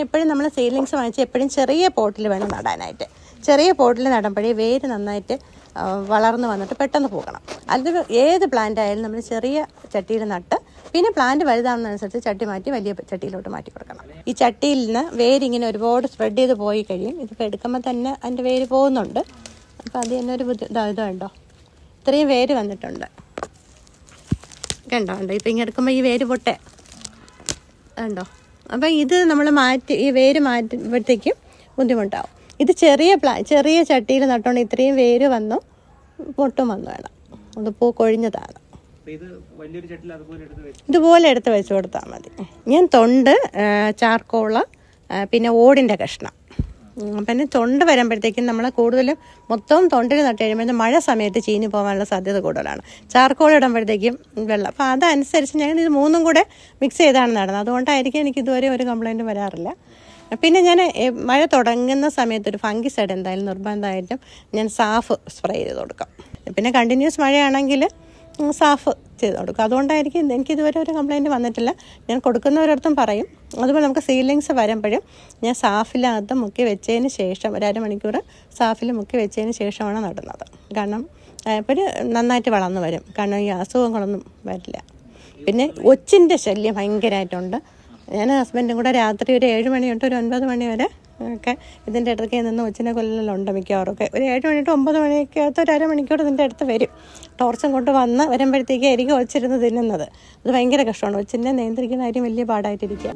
എപ്പോഴും നമ്മൾ സീഡ്ലിങ്സ് വാങ്ങിച്ച് എപ്പോഴും ചെറിയ പോട്ടിൽ വേണം നടാനായിട്ട്. ചെറിയ പോട്ടിൽ നടുമ്പോഴേ വേര് നന്നായിട്ട് വളർന്നു വന്നിട്ട് പെട്ടെന്ന് പോകണം. അത് ഏത് പ്ലാന്റ് ആയാലും നമ്മൾ ചെറിയ ചട്ടിയിൽ നട്ട് പിന്നെ പ്ലാന്റ് വലുതാവുന്നതനുസരിച്ച് ചട്ടി മാറ്റി വലിയ ചട്ടിയിലോട്ട് മാറ്റി കൊടുക്കണം. ഈ ചട്ടിയിൽ നിന്ന് വേരിങ്ങനെ ഒരുപാട് സ്പ്രെഡ് ചെയ്ത് പോയി കഴിയും. ഇതിപ്പോൾ എടുക്കുമ്പോൾ തന്നെ അതിൻ്റെ വേര് പോകുന്നുണ്ട്. അപ്പോൾ അത് തന്നെ ഒരു ഇതുണ്ടോ, ഇത്രയും വേര് വന്നിട്ടുണ്ട്. കണ്ടോ ഇപ്പം ഇങ്ങനെ എടുക്കുമ്പോൾ ഈ വേര് പൊട്ടേ ഉണ്ടോ. അപ്പോൾ ഇത് നമ്മൾ മാറ്റി ഈ വേര് മാറ്റുമ്പോഴത്തേക്കും ബുദ്ധിമുട്ടാവും. ഇത് ചെറിയ ചട്ടിയിൽ നട്ടോണ്ട് ഇത്രയും വേര് വന്നു പൊട്ടും വന്നു വേണം. അത് പൂ കൊഴിഞ്ഞതാണ്. ഇതുപോലെ എടുത്ത് വെച്ച് കൊടുത്താൽ മതി. ഞാൻ തൊണ്ട്, ചാർക്കോള്, പിന്നെ ഓടിൻ്റെ കഷ്ണം, പിന്നെ തൊണ്ട് വരുമ്പോഴത്തേക്കും നമ്മൾ കൂടുതലും മൊത്തവും തൊണ്ടിൽ നട്ട് കഴിയുമ്പോൾ മഴ സമയത്ത് ചീഞ്ഞ് പോകാനുള്ള സാധ്യത കൂടുതലാണ്. ചാർക്കോൾ ഇടുമ്പോഴത്തേക്കും വെള്ളം. അപ്പോൾ അതനുസരിച്ച് ഞാൻ ഇത് മൂന്നും കൂടെ മിക്സ് ചെയ്താണ് നടുന്നത്. അതുകൊണ്ടായിരിക്കും എനിക്ക് ഇതുവരെ ഒരു കംപ്ലൈൻറ്റും വരാറില്ല. പിന്നെ ഞാൻ മഴ തുടങ്ങുന്ന സമയത്ത് ഒരു ഫംഗിസൈഡ് എന്തായാലും നിർബന്ധമായിട്ടും ഞാൻ സാഫ് സ്പ്രേ ചെയ്ത് കൊടുക്കാം. പിന്നെ കണ്ടിന്യൂസ് മഴയാണെങ്കിൽ സാഫ് ചെയ്ത് കൊടുക്കും. അതുകൊണ്ടായിരിക്കും എനിക്കിതുവരെ ഒരു കംപ്ലൈൻറ്റ് വന്നിട്ടില്ല. ഞാൻ കൊടുക്കുന്നവരടുത്തും പറയും. അതുപോലെ നമുക്ക് സീഡ്ലിങ്സ് വരുമ്പോഴും ഞാൻ സാഫിനകത്ത് മുക്കി വെച്ചതിന് ശേഷം ഒരു അരമണിക്കൂർ സാഫിൽ മുക്കി വെച്ചതിന് ശേഷമാണ് നടുന്നത്. കാരണം അപ്പോൾ നന്നായിട്ട് വളർന്നു വരും. കാരണം ഈ അസുഖങ്ങളൊന്നും വരില്ല. പിന്നെ ഒച്ചിൻ്റെ ശല്യം ഭയങ്കരമായിട്ടുണ്ട്. ഞാൻ ഹസ്ബൻഡും കൂടെ രാത്രി ഒരു 7 മണി തൊട്ട് ഒരു 9 മണി വരെ ഒക്കെ ഇതിൻ്റെ അടുത്തേക്ക് നിന്ന് ഒച്ചിനെ കൊല്ലലുണ്ട് മിക്കവാറൊക്കെ. ഒരു 7 മണി തൊട്ട് 9 മണിയൊക്കെ അകത്ത് ഒരു അരമണിക്കൂർ ഇതിൻ്റെ അടുത്ത് വരും. ടോർച്ചും കൊണ്ട് വന്ന് വരുമ്പോഴത്തേക്കായിരിക്കും ഒച്ചിരുന്ന് തിന്നുന്നത്. അത് ഭയങ്കര കഷ്ടമാണ്. ഒച്ചിനെ നിയന്ത്രിക്കുന്ന കാര്യം വലിയ പാടായിട്ടിരിക്കുക.